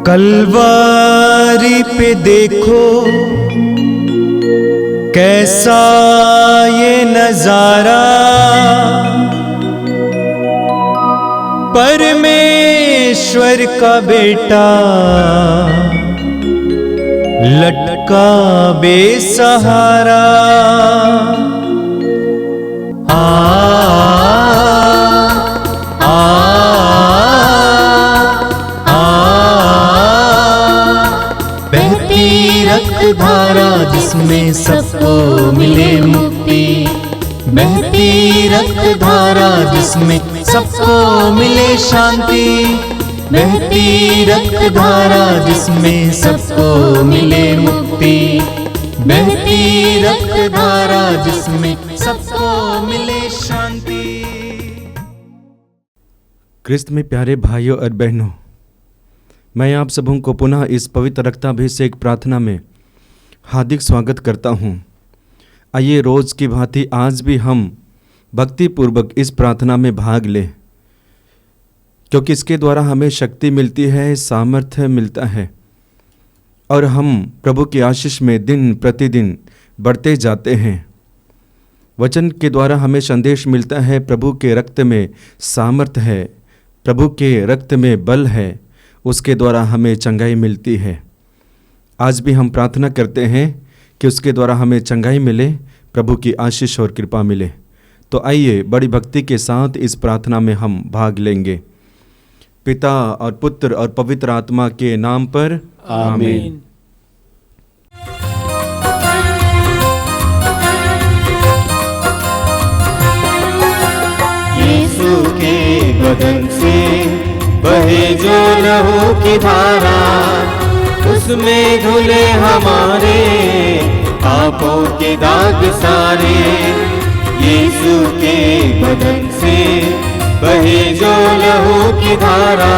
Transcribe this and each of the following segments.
कलवारी पे देखो कैसा ये नजारा, परमेश्वर का बेटा लटका बेसहारा। धारा जिसमें सबको मिले मुक्ति, बहती रक्त धारा जिसमें सबको मिले शांति, बहती रक्त धारा जिसमें सबको मिले मुक्ति, बहती रक्त धारा जिसमें सबको मिले शांति। क्रिस्त में प्यारे भाइयों और बहनों, मैं आप सबों को पुनः इस पवित्र रक्ताभिषेक प्रार्थना में हार्दिक स्वागत करता हूँ। आइए रोज़ की भांति आज भी हम भक्तिपूर्वक इस प्रार्थना में भाग लें, क्योंकि इसके द्वारा हमें शक्ति मिलती है, सामर्थ्य मिलता है और हम प्रभु की आशीष में दिन प्रतिदिन बढ़ते जाते हैं। वचन के द्वारा हमें संदेश मिलता है, प्रभु के रक्त में सामर्थ्य है, प्रभु के रक्त में बल है, उसके द्वारा हमें चंगाई मिलती है। आज भी हम प्रार्थना करते हैं कि उसके द्वारा हमें चंगाई मिले, प्रभु की आशीष और कृपा मिले। तो आइए बड़ी भक्ति के साथ इस प्रार्थना में हम भाग लेंगे। पिता और पुत्र और पवित्र आत्मा के नाम पर आमीन। यीशु के बदन से बहे जो लहू की धारा, उसमें धुले हमारे पापों के दाग सारे। यीशु के बदन से बहे जो लहू की धारा,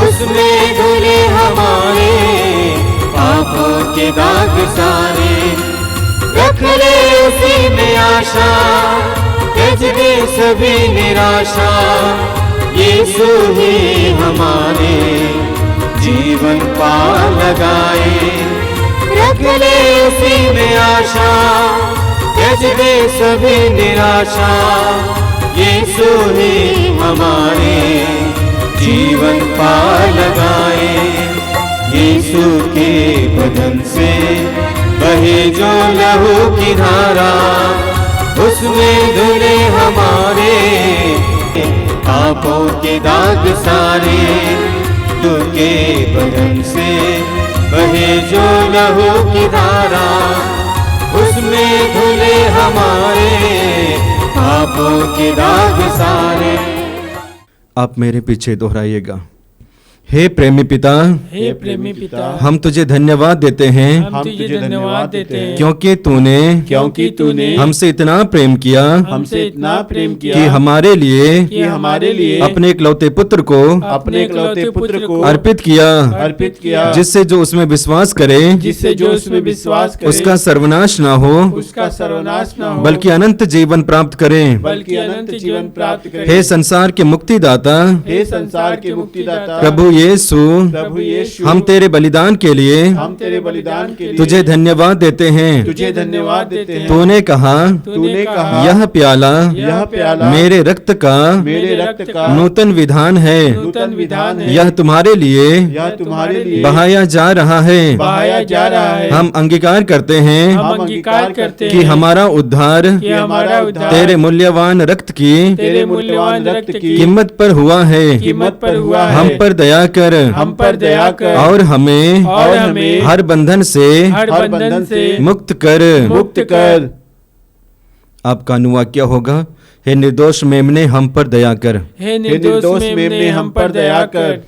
उसमें धुले हमारे पापों के दाग सारे। रख ले उसी में आशा, त्यज दे सभी निराशा, यीशु ही हमारे जीवन पार लगाए। रख ले उसी में आशा, त्यज दे सभी निराशा, यीशु ही हमारे जीवन पार लगाए। यीशु के बदन से बहे जो लहू की धारा, उसमें धुले हमारे पापों के दाग सारे। के बदन से बहे जो लहू की धारा, उसमें धुले हमारे पापों के दाग सारे। आप मेरे पीछे दोहराइएगा। हे प्रेमी पिता, हे प्रेमी पिता, हम तुझे धन्यवाद देते हैं, हम तुझे धन्यवाद देते हैं, क्योंकि तूने हमसे इतना प्रेम किया, हमसे इतना प्रेम किया कि हमारे लिए अपने इकलौते पुत्र को अर्पित किया, जिससे जो उसमें विश्वास करे उसका सर्वनाश ना हो, बल्कि अनंत जीवन प्राप्त करे। हे संसार के मुक्तिदाता, प्रभु यीशु, हम तेरे बलिदान के लिए तुझे धन्यवाद देते हैं। तूने कहा यह प्याला मेरे रक्त का नूतन विधान है, यह तुम्हारे लिए बहाया जा रहा है। हम अंगीकार करते हैं कि हमारा उद्धार तेरे मूल्यवान रक्त की कीमत पर हुआ है। हम पर दया कर और हमें हर बंधन से मुक्त कर। आपका अनुवाक्य होगा, हे निर्दोष मेमने हम पर दया कर। हे निर्दोष मेमने हम पर दया कर।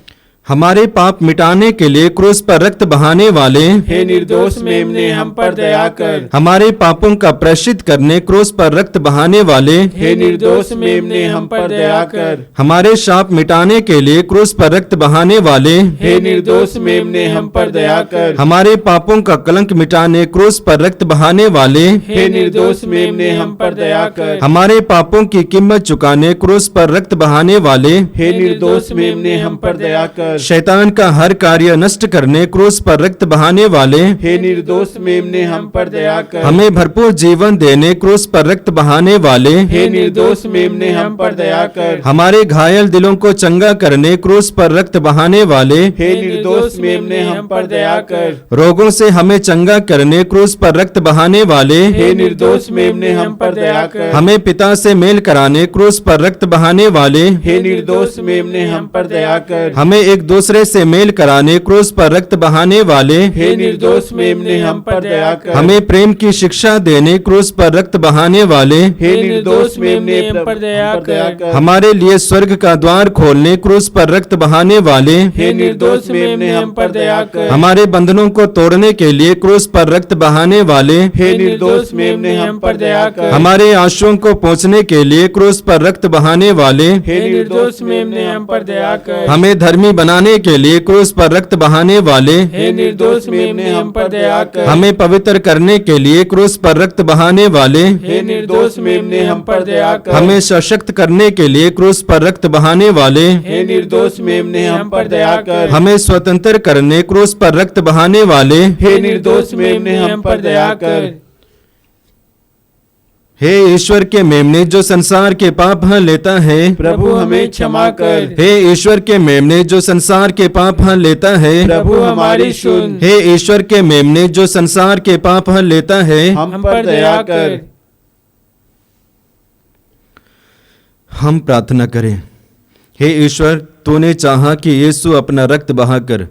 हमारे पाप मिटाने के लिए क्रूस पर रक्त बहाने वाले, हे निर्दोष मेमने हम पर दया कर। हमारे पापों का प्रायश्चित करने क्रूस पर रक्त बहाने वाले, हे निर्दोष मेमने हम पर दया कर। हमारे शाप मिटाने के लिए क्रूस पर रक्त बहाने वाले, हे निर्दोष मेमने हम पर दया कर। हमारे पापों का कलंक मिटाने क्रूस पर रक्त बहाने वाले, हे निर्दोष मेमने हम पर दया कर। हमारे पापों की कीमत चुकाने क्रूस पर रक्त बहाने वाले, हे निर्दोष मेमने हम पर दया कर। कर। शैतान का हर कार्य नष्ट करने क्रूस पर रक्त बहाने वाले, हे निर्दोष मेमने हम पर दया कर। हमें भरपूर जीवन देने क्रूस पर रक्त बहाने वाले, हे निर्दोष मेमने हम पर दया कर। हमारे घायल दिलों को चंगा करने क्रूस पर रक्त बहाने वाले, हे निर्दोष मेमने हम पर दया कर। रोगों से हमें चंगा करने क्रूस पर रक्त बहाने वाले, हे निर्दोष मेमने हम पर दया कर। हमें पिता से मेल कराने क्रूस पर रक्त बहाने वाले, हे निर्दोष मेमने हम पर दया कर। हमें एक दूसरे से मेल कराने क्रूस पर रक्त बहाने वाले, हे निर्दोष मेमने हम पर दया कर। हमें प्रेम की शिक्षा देने क्रूस पर रक्त बहाने वाले, हे निर्दोष मेमने हम पर दया कर। हमारे लिए स्वर्ग का द्वार खोलने क्रूस पर रक्त बहाने वाले, हे निर्दोष मेमने हम पर दया कर। हमारे बंधनों को तोड़ने के लिए क्रूस पर रक्त बहाने वाले, हे निर्दोष मेमने हम पर दया कर। हमारे आंसुओं को पोंछने के लिए क्रूस पर रक्त बहाने वाले, हे निर्दोष मेमने हम पर दया कर। हमें धर्मी बनाने के लिए क्रूस पर रक्त बहाने वाले, हे निर्दोष मेमने हम पर दया कर। हमें पवित्र करने के लिए क्रूस पर रक्त बहाने वाले, हे निर्दोष मेमने हम पर दया कर। हमें सशक्त करने के लिए क्रूस पर रक्त बहाने वाले, हे निर्दोष मेमने हम पर दया कर। हमें स्वतंत्र करने क्रूस पर रक्त बहाने वाले, हे निर्दोष मेमने हम पर दया कर। हे ईश्वर के मेमने जो संसार के पाप लेता है, प्रभु हमें क्षमा कर। हे ईश्वर के मेमने जो संसार के पाप लेता है, प्रभु हमारी सुन। हे ईश्वर के मेमने जो संसार के पाप लेता है, हम पर दया कर। हम प्रार्थना करें। हे ईश्वर, तूने चाहा कि यीशु अपना रक्त बहाकर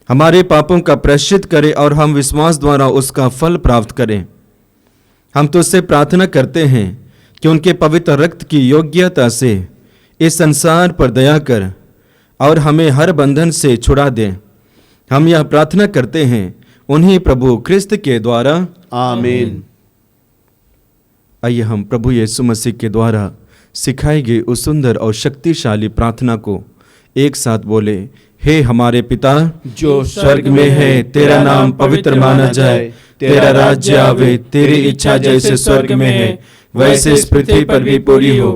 हमारे पापों का प्रायश्चित करे और हम विश्वास द्वारा उसका फल प्राप्त करें। हम तुझसे प्रार्थना करते हैं कि उनके पवित्र रक्त की योग्यता से इस संसार पर दया कर और हमें हर बंधन से छुड़ा दे। हम यह प्रार्थना करते हैं उन्हीं प्रभु ख्रिस्त के द्वारा, आमीन। आइए हम प्रभु यीशु मसीह के द्वारा सिखाई गई उस सुंदर और शक्तिशाली प्रार्थना को एक साथ बोले। हे हमारे पिता जो स्वर्ग में है, तेरा नाम पवित्र माना जाए, तेरा राज्य आवे, तेरी इच्छा जैसे स्वर्ग में है वैसे इस पृथ्वी पर भी पूरी हो।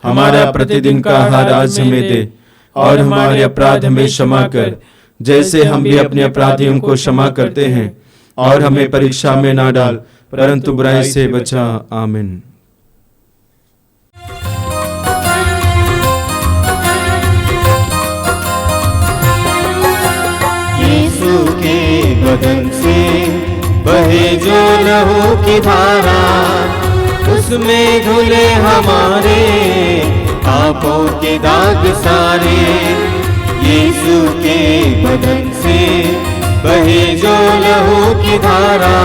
हमारा प्रतिदिन का आहार आज हमें दे और हमारे अपराध हमें क्षमा कर जैसे हम भी अपने अपराधियों को क्षमा करते हैं, और हमें परीक्षा में ना डाल परंतु बुराई से बचा। आमीन। यीशु के बदन से बहे जो लहू की धारा, उसमें धुले हमारे पापों के दाग सारे। यीशु के बदन से बहे जो लहू की धारा,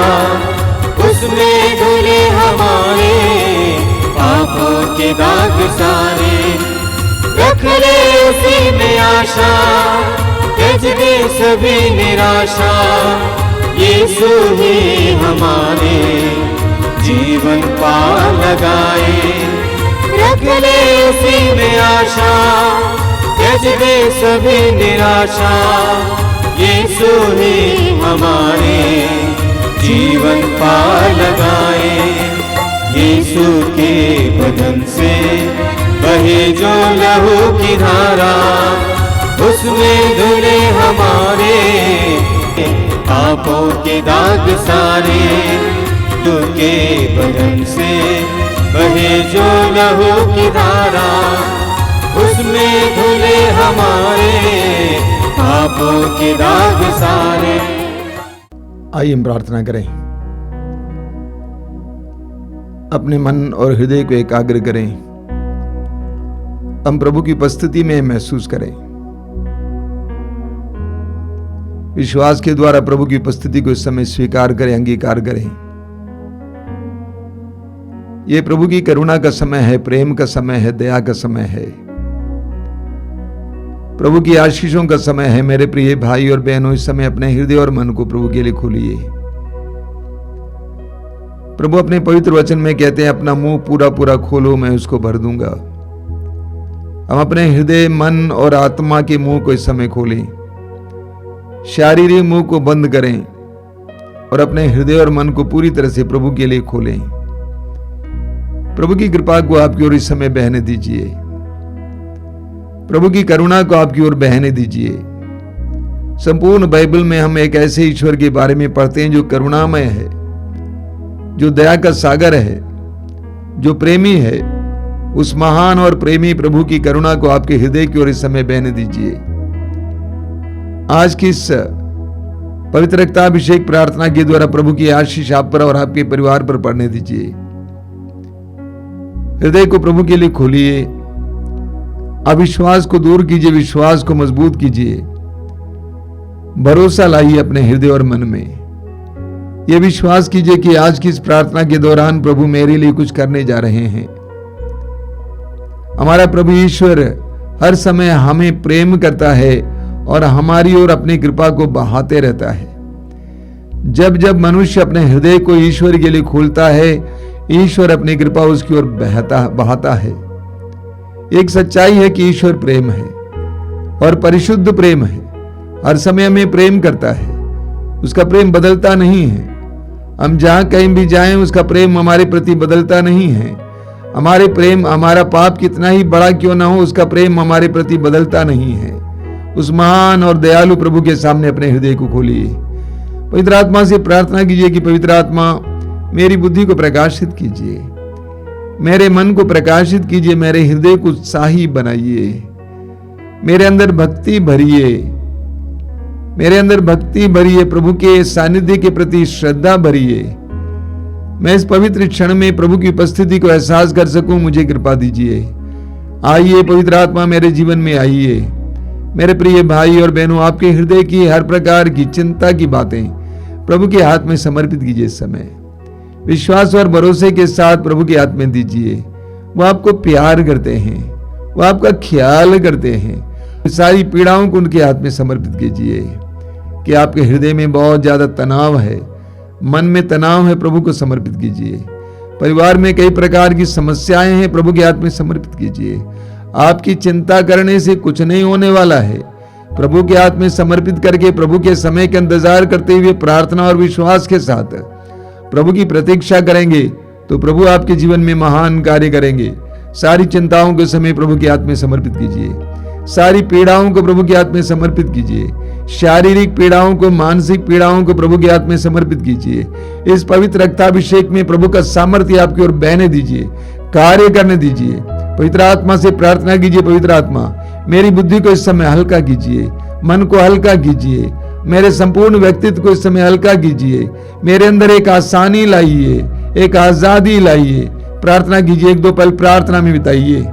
उसमें धुले हमारे पापों के दाग सारे। रख ले उसी में आशा, त्यज दे सभी निराशा। यीशु ही हमारे जीवन पार लगाए। रख ले उसी में आशा, त्यज दे सभी निराशा। यीशु ही हमारे जीवन पार लगाए। यीशु के बदन से बहे जो लहू की धारा, उसमें धुले हमारे पापों के दाग सारे। के बदन से बहे जो लहू की धारा, उसमें धुले हमारे पापों के दाग सारे। आइए हम प्रार्थना करें। अपने मन और हृदय को एकाग्र करें। हम प्रभु की उपस्थिति में महसूस करें। विश्वास के द्वारा प्रभु की उपस्थिति को इस समय स्वीकार करें, अंगीकार करें। यह प्रभु की करुणा का समय है, प्रेम का समय है, दया का समय है, प्रभु की आशीषों का समय है। मेरे प्रिय भाई और बहनों, इस समय अपने हृदय और मन को प्रभु के लिए खोलिए। प्रभु अपने पवित्र वचन में कहते हैं, अपना मुंह पूरा पूरा खोलो, मैं उसको भर दूंगा। हम अपने हृदय, मन और आत्मा के मुंह को इस समय खोलें। शारीरिक मुंह को बंद करें और अपने हृदय और मन को पूरी तरह से प्रभु के लिए खोलें। प्रभु की कृपा को आपकी ओर इस समय बहने दीजिए। प्रभु की करुणा को आपकी ओर बहने दीजिए। संपूर्ण बाइबल में हम एक ऐसे ईश्वर के बारे में पढ़ते हैं जो करुणामय है, जो दया का सागर है, जो प्रेमी है। उस महान और प्रेमी प्रभु की करुणा को आपके हृदय की ओर इस समय बहने दीजिए। आज की इस पवित्र रक्ताभिषेक प्रार्थना के द्वारा प्रभु की आशीष आप पर और आपके परिवार पर पड़ने दीजिए। हृदय को प्रभु के लिए खोलिए, अविश्वास को दूर कीजिए, विश्वास को मजबूत कीजिए, भरोसा लाइए अपने हृदय और मन में। यह विश्वास कीजिए कि आज की इस प्रार्थना के दौरान प्रभु मेरे लिए कुछ करने जा रहे हैं। हमारा प्रभु ईश्वर हर समय हमें प्रेम करता है और हमारी ओर अपनी कृपा को बहाते रहता है। जब जब मनुष्य अपने हृदय को ईश्वर के लिए खोलता है, ईश्वर अपनी कृपा उसकी ओर बहाता है। एक सच्चाई है कि ईश्वर प्रेम है और परिशुद्ध प्रेम है। हर समय हमें प्रेम करता है, उसका प्रेम बदलता नहीं है। हम जहां कहीं भी जाएं, उसका प्रेम हमारे प्रति बदलता नहीं है। हमारे प्रेम, हमारा पाप कितना ही बड़ा क्यों ना हो, उसका प्रेम हमारे प्रति बदलता नहीं है। उस महान और दयालु प्रभु के सामने अपने हृदय को खोलिए। पवित्र आत्मा से प्रार्थना कीजिए कि पवित्र आत्मा मेरी बुद्धि को प्रकाशित कीजिए, मेरे मन को प्रकाशित कीजिए, मेरे हृदय को उत्साही बनाइए, मेरे अंदर भक्ति भरिए, मेरे अंदर भक्ति भरिए, प्रभु के सानिध्य के प्रति श्रद्धा भरिए। मैं इस पवित्र क्षण में प्रभु की उपस्थिति को एहसास कर सकूं, मुझे कृपा दीजिए। आइए पवित्र आत्मा मेरे जीवन में आइए। मेरे प्रिय भाई और बहनों, आपके हृदय की हर प्रकार की चिंता की बातें प्रभु के हाथ में समर्पित कीजिए। इस समय विश्वास और भरोसे के साथ प्रभु के हाथ में दीजिए। वो आपको प्यार करते हैं, वो आपका ख्याल करते हैं। सारी पीड़ाओं को उनके हाथ में समर्पित कीजिए। कि आपके हृदय में बहुत ज्यादा तनाव है, मन में तनाव है, प्रभु को समर्पित कीजिए। परिवार में कई प्रकार की समस्याएं हैं, प्रभु के हाथ में समर्पित कीजिए। आपकी चिंता करने से कुछ नहीं होने वाला है। प्रभु के हाथ में समर्पित करके प्रभु के समय का इंतजार करते हुए प्रार्थना और विश्वास के साथ प्रभु की प्रतीक्षा करेंगे तो प्रभु आपके जीवन में महान कार्य करेंगे। सारी चिंताओं को समय प्रभु के हाथ में समर्पित कीजिए। सारी पीड़ाओं को प्रभु के हाथ में समर्पित कीजिए। शारीरिक पीड़ाओं को, मानसिक पीड़ाओं को प्रभु के हाथ में समर्पित कीजिए। इस पवित्र रक्ताभिषेक में प्रभु का सामर्थ्य आपकी ओर बहने दीजिए, कार्य करने दीजिए। पवित्र आत्मा से प्रार्थना कीजिए, पवित्र आत्मा मेरी बुद्धि को इस समय हल्का कीजिए, मन को हल्का कीजिए, मेरे संपूर्ण व्यक्तित्व को इस समय हल्का कीजिए। मेरे अंदर एक आसानी लाइए, एक आजादी लाइए। प्रार्थना कीजिए, एक दो पल प्रार्थना में बिताइए।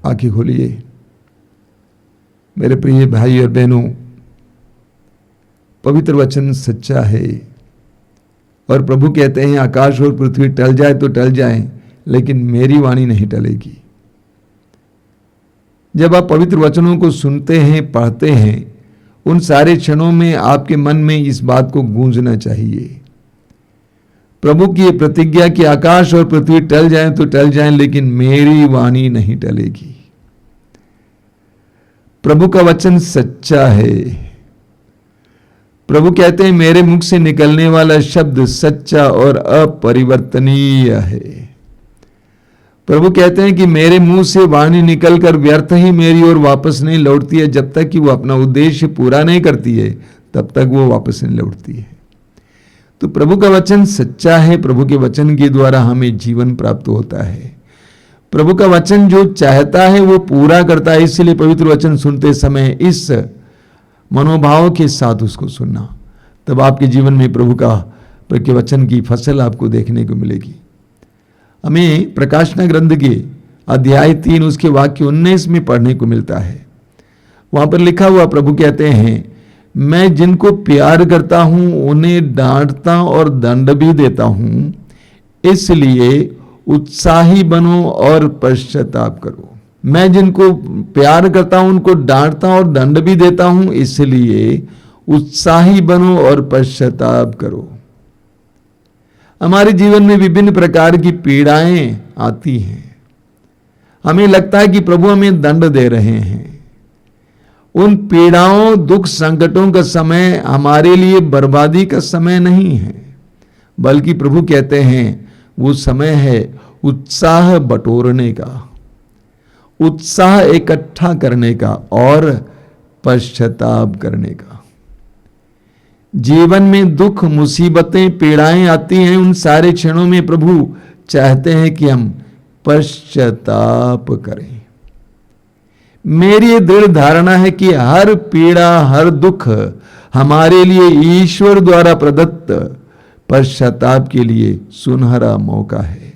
आंखें खोलिए। मेरे प्रिय भाई और बहनों, पवित्र वचन सच्चा है और प्रभु कहते हैं आकाश और पृथ्वी टल जाए तो टल जाए, लेकिन मेरी वाणी नहीं टलेगी। जब आप पवित्र वचनों को सुनते हैं, पढ़ते हैं, उन सारे क्षणों में आपके मन में इस बात को गूंजना चाहिए। प्रभु की ये प्रतिज्ञा कि आकाश और पृथ्वी टल जाए तो टल जाए, लेकिन मेरी वाणी नहीं टलेगी। प्रभु का वचन सच्चा है। प्रभु कहते हैं मेरे मुख से निकलने वाला शब्द सच्चा और अपरिवर्तनीय है। प्रभु कहते हैं कि मेरे मुंह से वाणी निकलकर व्यर्थ ही मेरी ओर वापस नहीं लौटती है। जब तक कि वो अपना उद्देश्य पूरा नहीं करती है, तब तक वो वापस नहीं लौटती है। तो प्रभु का वचन सच्चा है। प्रभु के वचन के द्वारा हमें जीवन प्राप्त होता है। प्रभु का वचन जो चाहता है वो पूरा करता है। इसलिए पवित्र वचन सुनते समय इस मनोभाव के साथ उसको सुनना, तब आपके जीवन में प्रभु के वचन की फसल आपको देखने को मिलेगी। हमें प्रकाशना ग्रंथ के अध्याय 3 उसके वाक्य 19 में पढ़ने को मिलता है। वहां पर लिखा हुआ प्रभु कहते हैं, मैं जिनको प्यार करता हूं उन्हें डांटता और दंड भी देता हूं, इसलिए उत्साही बनो और पश्चाताप करो। मैं जिनको प्यार करता हूं उनको डांटता और दंड भी देता हूं, इसलिए उत्साही बनो और पश्चाताप करो। हमारे जीवन में विभिन्न प्रकार की पीड़ाएं आती हैं। हमें लगता है कि प्रभु हमें दंड दे रहे हैं, उन पीड़ाओं, दुख, संकटों का समय हमारे लिए बर्बादी का समय नहीं है, बल्कि प्रभु कहते हैं वो समय है उत्साह बटोरने का, उत्साह इकट्ठा करने का और पश्चाताप करने का। जीवन में दुख, मुसीबतें, पीड़ाएं आती हैं, उन सारे क्षणों में प्रभु चाहते हैं कि हम पश्चाताप करें। मेरी दृढ़ धारणा है कि हर पीड़ा, हर दुख हमारे लिए ईश्वर द्वारा प्रदत्त पश्चाताप के लिए सुनहरा मौका है।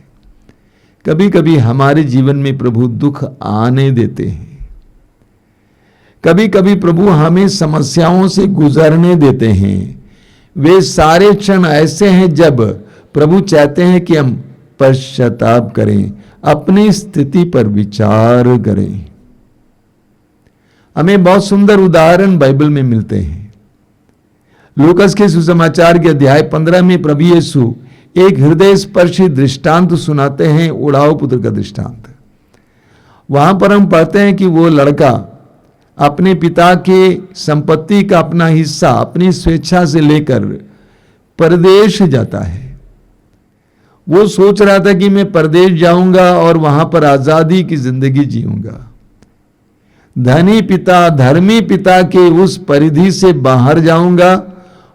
कभी कभी हमारे जीवन में प्रभु दुख आने देते हैं, कभी कभी प्रभु हमें समस्याओं से गुजरने देते हैं। वे सारे क्षण ऐसे हैं जब प्रभु चाहते हैं कि हम पश्चाताप करें, अपनी स्थिति पर विचार करें। हमें बहुत सुंदर उदाहरण बाइबल में मिलते हैं। लूकास के सुसमाचार के अध्याय 15 में प्रभु यीशु एक हृदय स्पर्शी दृष्टांत सुनाते हैं, उड़ाऊ पुत्र का दृष्टांत। वहां पर हम पढ़ते हैं कि वो लड़का अपने पिता के संपत्ति का अपना हिस्सा अपनी स्वेच्छा से लेकर परदेश जाता है। वो सोच रहा था कि मैं परदेश जाऊंगा और वहां पर आजादी की जिंदगी जीऊंगा, धनी पिता, धर्मी पिता के उस परिधि से बाहर जाऊंगा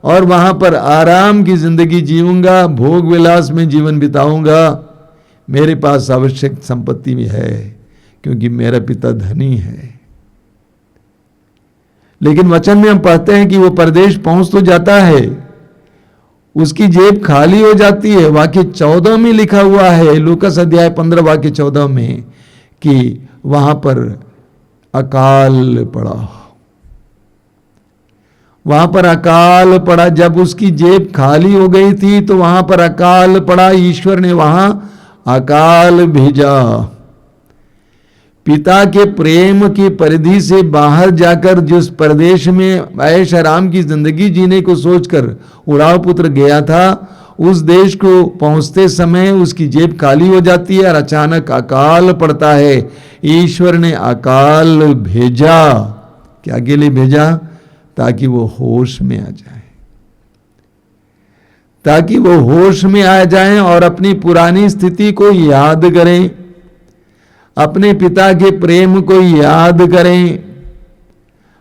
और वहां पर आराम की जिंदगी जीऊंगा, भोग विलास में जीवन बिताऊंगा, मेरे पास आवश्यक संपत्ति भी है क्योंकि मेरा पिता धनी है। लेकिन वचन में हम पढ़ते हैं कि वो परदेश पहुंच तो जाता है, उसकी जेब खाली हो जाती है। वाक्य 14 में लिखा हुआ है, लूकास अध्याय 15 वाक्य 14 में, कि वहां पर अकाल पड़ा। वहां पर अकाल पड़ा। जब उसकी जेब खाली हो गई थी तो वहां पर अकाल पड़ा। ईश्वर ने वहां अकाल भेजा। पिता के प्रेम की परिधि से बाहर जाकर जिस प्रदेश में ऐश आराम की जिंदगी जीने को सोचकर उड़ाव पुत्र गया था, उस देश को पहुंचते समय उसकी जेब खाली हो जाती है और अचानक अकाल पड़ता है। ईश्वर ने अकाल भेजा। क्या के लिए भेजा? ताकि वो होश में आ जाए, ताकि वो होश में आ जाएं और अपनी पुरानी स्थिति को याद करें, अपने पिता के प्रेम को याद करें,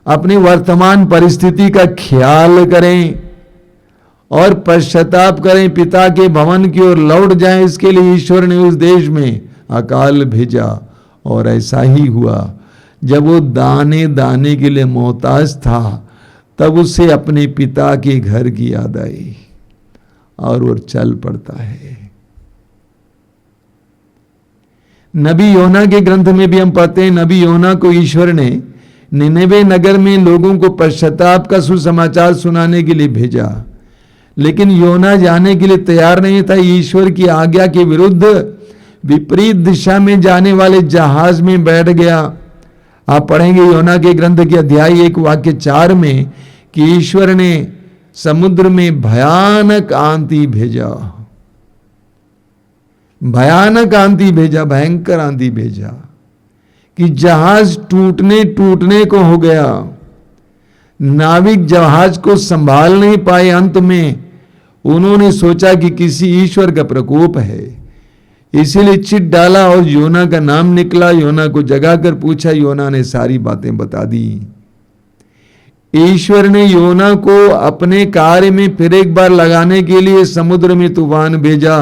अपनी वर्तमान परिस्थिति का ख्याल करें और पश्चाताप करें, पिता के भवन की ओर लौट जाएं। इसके लिए ईश्वर ने उस देश में अकाल भेजा। और ऐसा ही हुआ। जब वो दाने दाने के लिए मोहताज था, तब उसे अपने पिता के घर की याद आई और वो चल पड़ता है। नबी योना के ग्रंथ में भी हम पढ़ते हैं, नबी योना को ईश्वर ने निनेवे नगर में लोगों को पश्चाताप का सुसमाचार सुनाने के लिए भेजा, लेकिन योना जाने के लिए तैयार नहीं था। ईश्वर की आज्ञा के विरुद्ध विपरीत दिशा में जाने वाले जहाज में बैठ गया। आप पढ़ेंगे योना के ग्रंथ के अध्याय 1 वाक्य 4 में कि ईश्वर ने समुद्र में भयानक आंधी भेजा, भयानक आंधी भेजा, भयंकर आंधी भेजा कि जहाज टूटने को हो गया। नाविक जहाज को संभाल नहीं पाए। अंत में उन्होंने सोचा कि किसी ईश्वर का प्रकोप है, इसीलिए चिट डाला और योना का नाम निकला। योना को जगाकर पूछा, योना ने सारी बातें बता दी। ईश्वर ने योना को अपने कार्य में फिर एक बार लगाने के लिए समुद्र में तूफान भेजा,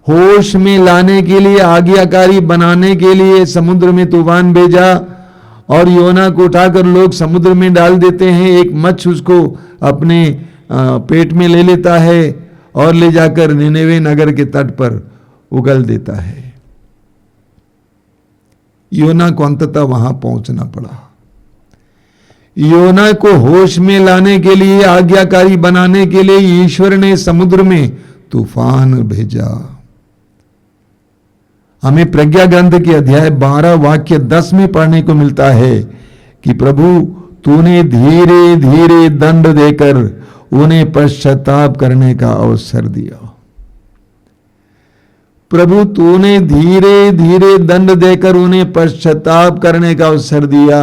होश में लाने के लिए, आज्ञाकारी बनाने के लिए समुद्र में तूफान भेजा। और योना को उठाकर लोग समुद्र में डाल देते हैं। एक मच्छ उसको अपने पेट में ले लेता है और ले जाकर निनेवे नगर के तट पर उगल देता है। योना को अंततः वहां पहुंचना पड़ा। योना को होश में लाने के लिए, आज्ञाकारी बनाने के लिए ईश्वर ने समुद्र में तूफान भेजा। हमें प्रज्ञा ग्रंथ के अध्याय 12 वाक्य 10 में पढ़ने को मिलता है कि प्रभु तूने धीरे धीरे दंड देकर उन्हें पश्चाताप करने का अवसर दिया। प्रभु तूने धीरे धीरे दंड देकर उन्हें पश्चाताप करने का अवसर दिया।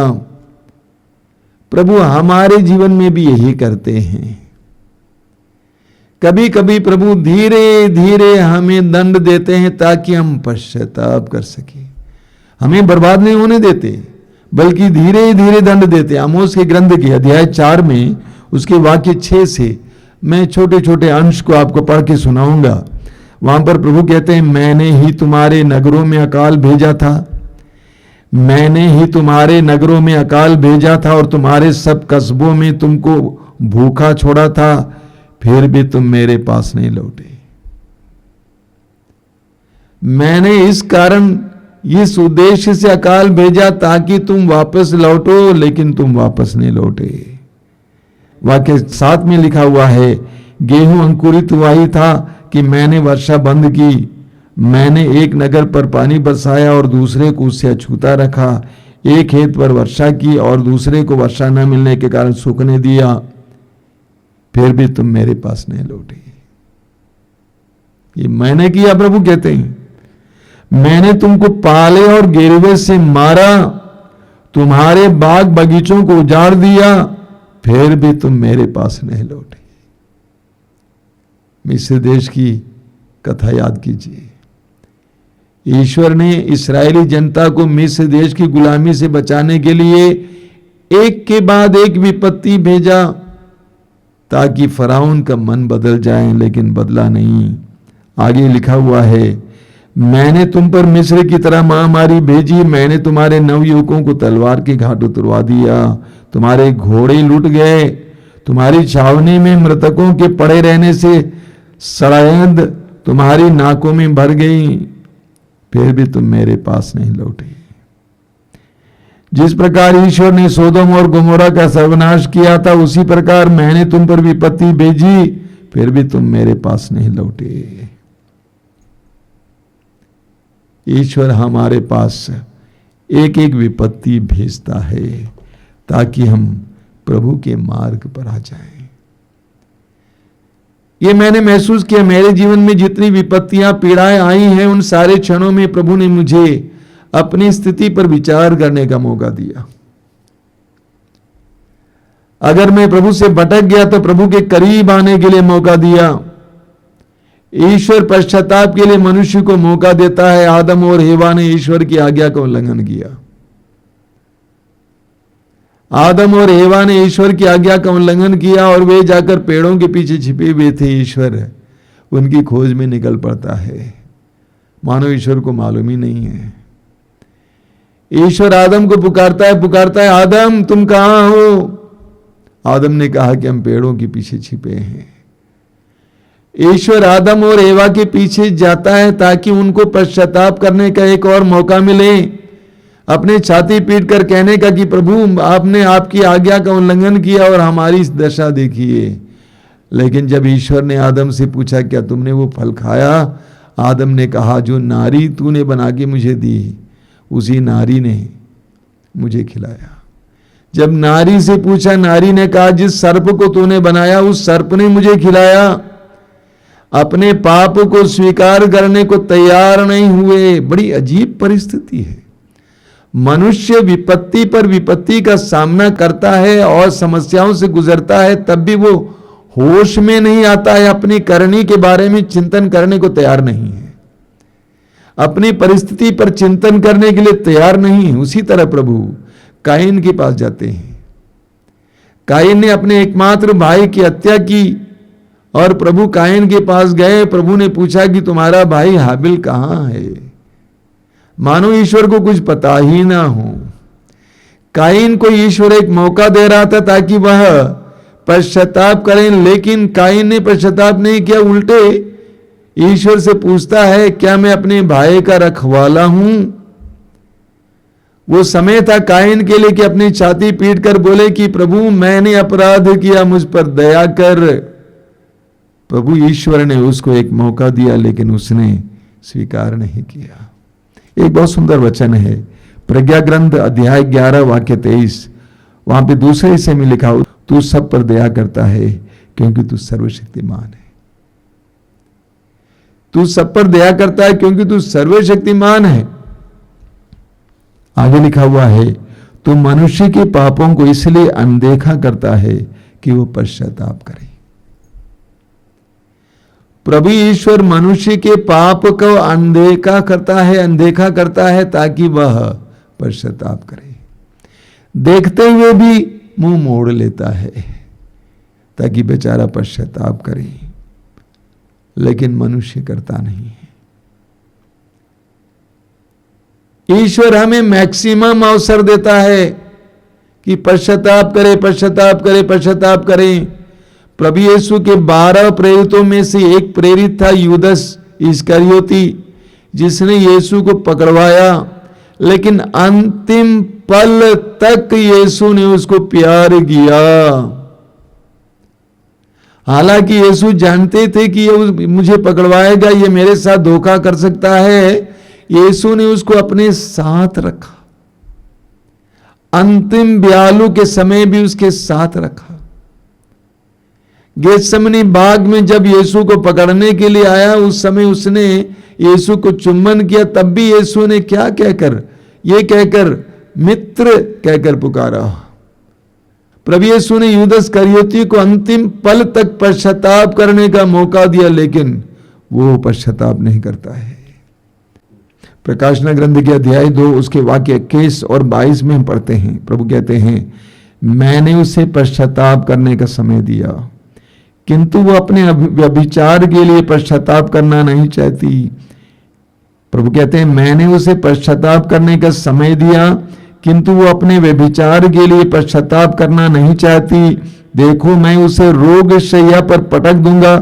प्रभु हमारे जीवन में भी यही करते हैं। कभी कभी प्रभु धीरे धीरे हमें दंड देते हैं ताकि हम पश्चाताप कर सकें। हमें बर्बाद नहीं होने देते, बल्कि धीरे धीरे दंड देते। आमोस के ग्रंथ के अध्याय 4 में उसके वाक्य 6 से मैं छोटे छोटे अंश को आपको पढ़ के सुनाऊंगा। वहां पर प्रभु कहते हैं, मैंने ही तुम्हारे नगरों में अकाल भेजा था, मैंने ही तुम्हारे नगरों में अकाल भेजा था और तुम्हारे सब कस्बों में तुमको भूखा छोड़ा था, फिर भी तुम मेरे पास नहीं लौटे। मैंने इस कारण, इस उद्देश्य से अकाल भेजा ताकि तुम वापस लौटो, लेकिन तुम वापस नहीं लौटे। वाक्य 7 में लिखा हुआ है, गेहूं अंकुरित हुआ ही था कि मैंने वर्षा बंद की, मैंने एक नगर पर पानी बरसाया और दूसरे को उससे अछूता रखा, एक खेत पर वर्षा की और दूसरे को वर्षा न मिलने के कारण सूखने दिया, फिर भी तुम मेरे पास नहीं लौटे। ये मैंने किया, प्रभु कहते हैं। मैंने तुमको पाले और गिरवे से मारा, तुम्हारे बाग बगीचों को उजाड़ दिया, फिर भी तुम मेरे पास नहीं लौटे। मिस्र देश की कथा याद कीजिए। ईश्वर ने इस्राएली जनता को मिस्र देश की गुलामी से बचाने के लिए एक के बाद एक विपत्ति भेजा ताकि फराउन का मन बदल जाए, लेकिन बदला नहीं। आगे लिखा हुआ है, मैंने तुम पर मिस्र की तरह महामारी भेजी, मैंने तुम्हारे नवयुवकों को तलवार के घाट उतरवा दिया, तुम्हारे घोड़े लूट गए, तुम्हारी छावनी में मृतकों के पड़े रहने से सड़ायद तुम्हारी नाकों में भर गई, फिर भी तुम मेरे पास नहीं लौटे। जिस प्रकार ईश्वर ने सोदोम और गोमोरा का सर्वनाश किया था, उसी प्रकार मैंने तुम पर विपत्ति भेजी, फिर भी तुम मेरे पास नहीं लौटे। ईश्वर हमारे पास एक एक विपत्ति भेजता है ताकि हम प्रभु के मार्ग पर आ जाएं। ये मैंने महसूस किया, मेरे जीवन में जितनी विपत्तियां पीड़ाएं आई हैं, उन सारे क्षणों में प्रभु ने मुझे अपनी स्थिति पर विचार करने का मौका दिया। अगर मैं प्रभु से भटक गया तो प्रभु के करीब आने के लिए मौका दिया। ईश्वर पश्चाताप के लिए मनुष्य को मौका देता है। आदम और हेवा ने ईश्वर की आज्ञा का उल्लंघन किया। आदम और हेवा ने ईश्वर की आज्ञा का उल्लंघन किया और वे जाकर पेड़ों के पीछे छिपे हुए थे। ईश्वर उनकी खोज में निकल पड़ता है, मानो ईश्वर को मालूम ही नहीं है। ईश्वर आदम को पुकारता है, आदम तुम कहां हो? आदम ने कहा कि हम पेड़ों के पीछे छिपे हैं। ईश्वर आदम और हेवा के पीछे जाता है ताकि उनको पश्चाताप करने का एक और मौका मिले, अपने छाती पीट कर कहने का कि प्रभु आपने आपकी आज्ञा का उल्लंघन किया और हमारी दशा देखिए। लेकिन जब ईश्वर ने आदम से पूछा क्या तुमने वो फल खाया? आदम ने कहा जो नारी तूने बना के मुझे दी, उसी नारी ने मुझे खिलाया। जब नारी से पूछा, नारी ने कहा जिस सर्प को तूने बनाया उस सर्प ने मुझे खिलाया। अपने पाप को स्वीकार करने को तैयार नहीं हुए। बड़ी अजीब परिस्थिति है। मनुष्य विपत्ति पर विपत्ति का सामना करता है और समस्याओं से गुजरता है, तब भी वो होश में नहीं आता है, अपनी करनी के बारे में चिंतन करने को तैयार नहीं है, अपनी परिस्थिति पर चिंतन करने के लिए तैयार नहीं है। उसी तरह प्रभु काइन के पास जाते हैं। काइन ने अपने एकमात्र भाई की हत्या की और प्रभु काइन के पास गए। प्रभु ने पूछा कि तुम्हारा भाई हाबिल कहां है? मानो ईश्वर को कुछ पता ही ना हो। काइन को ईश्वर एक मौका दे रहा था ताकि वह पश्चाताप करें, लेकिन काइन ने पश्चाताप नहीं किया। उल्टे ईश्वर से पूछता है क्या मैं अपने भाई का रखवाला हूं? वो समय था काइन के लिए कि अपनी छाती पीट कर बोले कि प्रभु मैंने अपराध किया, मुझ पर दया कर। प्रभु ईश्वर ने उसको एक मौका दिया, लेकिन उसने स्वीकार नहीं किया। एक बहुत सुंदर वचन है, प्रज्ञा ग्रंथ अध्याय 11 वाक्य 23। वहां पे दूसरे हिस्से में लिखा हो, तू सब पर दया करता है क्योंकि तू सर्वशक्तिमान है। तू सब पर दया करता है क्योंकि तू सर्वशक्तिमान है। आगे लिखा हुआ है, तो मनुष्य के पापों को इसलिए अनदेखा करता है कि वो पश्चाताप करे। प्रभु ईश्वर मनुष्य के पाप को अनदेखा करता है ताकि वह पश्चाताप करे। देखते हुए भी मुंह मोड़ लेता है ताकि बेचारा पश्चाताप करे, लेकिन मनुष्य करता नहीं है। ईश्वर हमें मैक्सिमम अवसर देता है कि पश्चाताप करें। प्रभु यीशु के 12 प्रेरितों में से एक प्रेरित था यूदस इस्करियोती, जिसने यीशु को पकड़वाया, लेकिन अंतिम पल तक यीशु ने उसको प्यार किया। हालांकि यीशु जानते थे कि ये मुझे पकड़वाएगा, ये मेरे साथ धोखा कर सकता है, यीशु ने उसको अपने साथ रखा। अंतिम ब्यालू के समय भी उसके साथ रखा। गेत्सेमनी बाग में जब यीशु को पकड़ने के लिए आया, उस समय उसने यीशु को चुम्बन किया, तब भी यीशु ने क्या कहकर मित्र कहकर पुकारा। प्रभु यीशु ने यूदस इस्करियोती को अंतिम पल तक पश्चाताप करने का मौका दिया, लेकिन वो पश्चाताप नहीं करता है। प्रकाशना ग्रंथ के अध्याय 2 उसके वाक्य 21 और 22 में हम पढ़ते हैं, प्रभु कहते हैं, मैंने उसे पश्चाताप करने का समय दिया, किंतु वो अपने व्यभिचार के लिए पश्चाताप करना नहीं चाहती। प्रभु कहते हैं, मैंने उसे पश्चाताप करने का समय दिया, किंतु वो अपने व्यभिचार के लिए पश्चाताप करना नहीं चाहती। देखो, मैं उसे रोग शैया पर पटक दूंगा,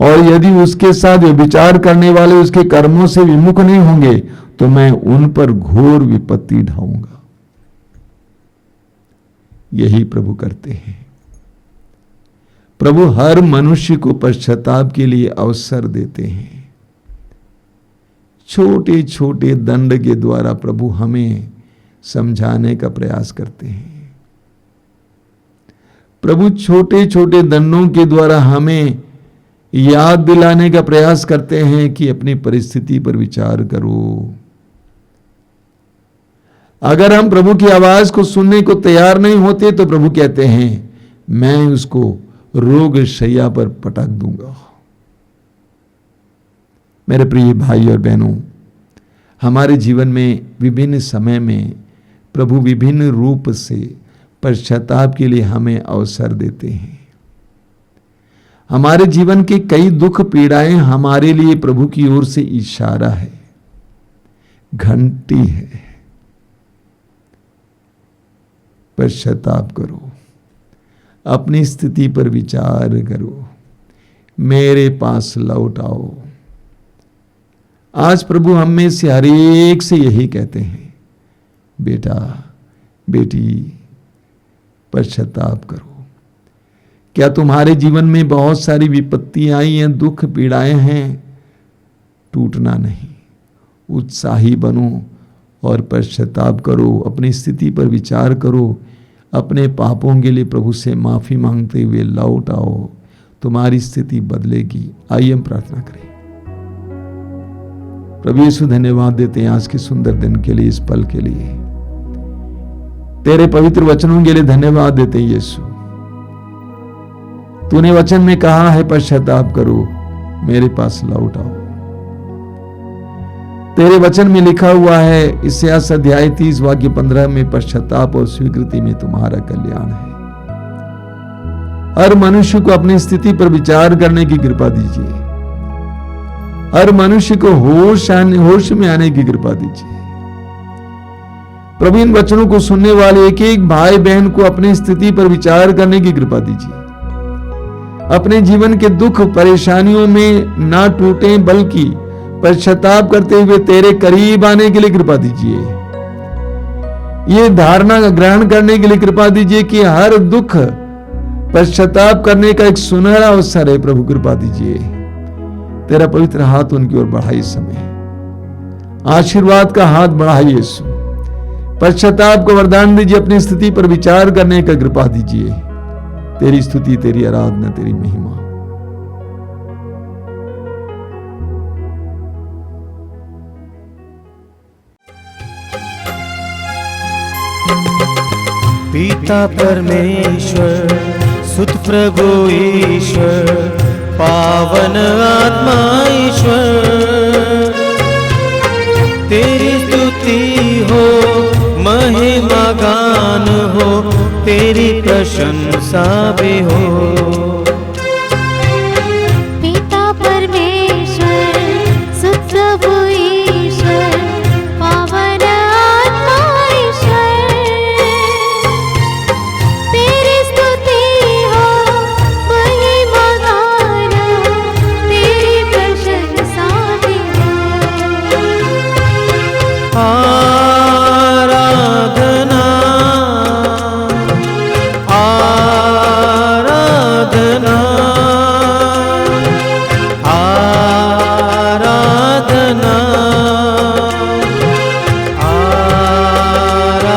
और यदि उसके साथ व्यभिचार करने वाले उसके कर्मों से विमुख नहीं होंगे, तो मैं उन पर घोर विपत्ति ढाऊंगा। यही प्रभु करते हैं। प्रभु हर मनुष्य को पश्चाताप के लिए अवसर देते हैं। छोटे छोटे दंड के द्वारा प्रभु हमें समझाने का प्रयास करते हैं। प्रभु छोटे छोटे दंडों के द्वारा हमें याद दिलाने का प्रयास करते हैं कि अपनी परिस्थिति पर विचार करो। अगर हम प्रभु की आवाज को सुनने को तैयार नहीं होते, तो प्रभु कहते हैं, मैं उसको रोग शैया पर पटक दूंगा। मेरे प्रिय भाई और बहनों, हमारे जीवन में विभिन्न समय में प्रभु विभिन्न रूप से पश्चाताप के लिए हमें अवसर देते हैं। हमारे जीवन के कई दुख पीड़ाएं हमारे लिए प्रभु की ओर से इशारा है, घंटी है। पश्चाताप करो, अपनी स्थिति पर विचार करो, मेरे पास लौट आओ। आज प्रभु हम में से हर एक से यही कहते हैं, बेटा बेटी पश्चाताप करो। क्या तुम्हारे जीवन में बहुत सारी विपत्तियां आई हैं, दुख पीड़ाएं हैं? टूटना नहीं, उत्साही बनो और पश्चाताप करो, अपनी स्थिति पर विचार करो, अपने पापों के लिए प्रभु से माफी मांगते हुए लौट आओ, तुम्हारी स्थिति बदलेगी। आइए हम प्रार्थना करें। प्रभु यीशु, धन्यवाद देते हैं आज के सुंदर दिन के लिए, इस पल के लिए, तेरे पवित्र वचनों के लिए धन्यवाद देते हैं। यीशु, तूने वचन में कहा है पश्चाताप करो, मेरे पास लौट आओ। तेरे वचन में लिखा हुआ है इसायास अध्याय 30 वाक्य 15 में, पश्चाताप और स्वीकृति में तुम्हारा कल्याण है। हर मनुष्य को अपनी स्थिति पर विचार करने की कृपा दीजिए। हर मनुष्य को होश में आने की कृपा दीजिए। प्रभु, इन वचनों को सुनने वाले एक एक भाई बहन को अपनी स्थिति पर विचार करने की कृपा दीजिए। अपने जीवन के दुख परेशानियों में ना टूटे, बल्कि पश्चाताप करते हुए तेरे करीब आने के लिए कृपा दीजिए। ये धारणा ग्रहण करने के लिए कृपा दीजिए कि हर दुख पश्चाताप करने का एक सुनहरा अवसर है। प्रभु, कृपा दीजिए। तेरा पवित्र हाथ उनकी ओर बढ़ाइए। समय आशीर्वाद का हाथ बढ़ाइए। यीशु, पश्चाताप को वरदान दीजिए। अपनी स्थिति पर विचार करने का कृपा दीजिए। तेरी स्तुति, तेरी आराधना, तेरी महिमा। पिता परमेश्वर सुत प्रभु ईश्वर पावन आत्मा ईश्वर तेरी स्तुति हो महिमा गान हो तेरी प्रशंसा भी हो। पिता परमेश्वर सुत प्रभु ईश्वर पावन आत्मा ईश्वर तेरी स्तुति हो महिमा गान तेरी प्रशंसा भी हो। आराधना आराधना आराधना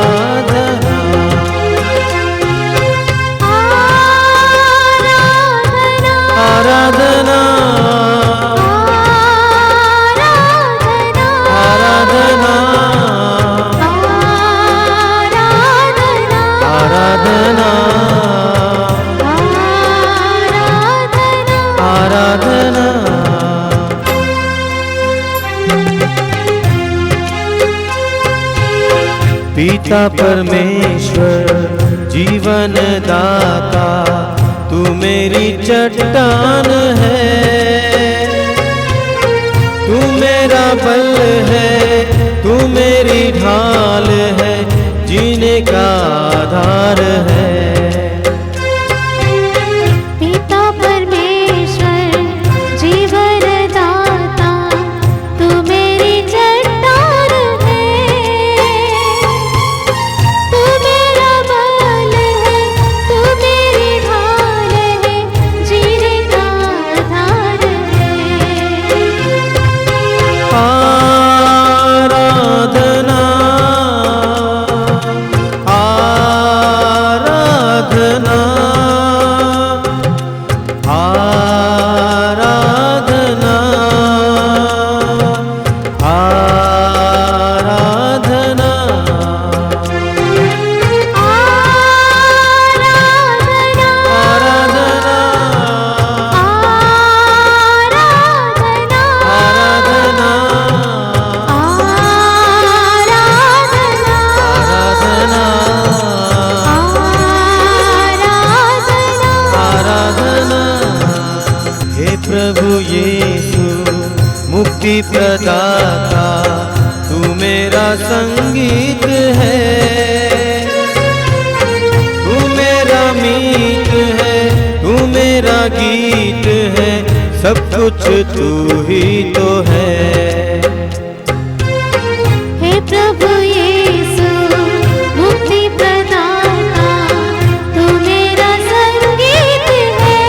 आराधना आराधना आराधना आराधना आराधना। पिता परमेश्वर जीवन दाता तू मेरी चट्टान है तू मेरा बल है तू मेरी ढाल है जीने का आधार है। पिता परमेश्वर जीवन दाता तू मेरी चट्टान है तू मेरा बल है तू मेरी ढाल है जीने का आधार है। आराधना आराधना आराधना आराधना आराधना आराधना आराधना। हे प्रभु यीशु मुक्ति प्रदाता तू मेरा संगीत है तू मेरा मीत है तू मेरा गीत है सब कुछ तू ही तो है। हे प्रभु यीशु मुक्ति प्रदाता तू मेरा संगीत है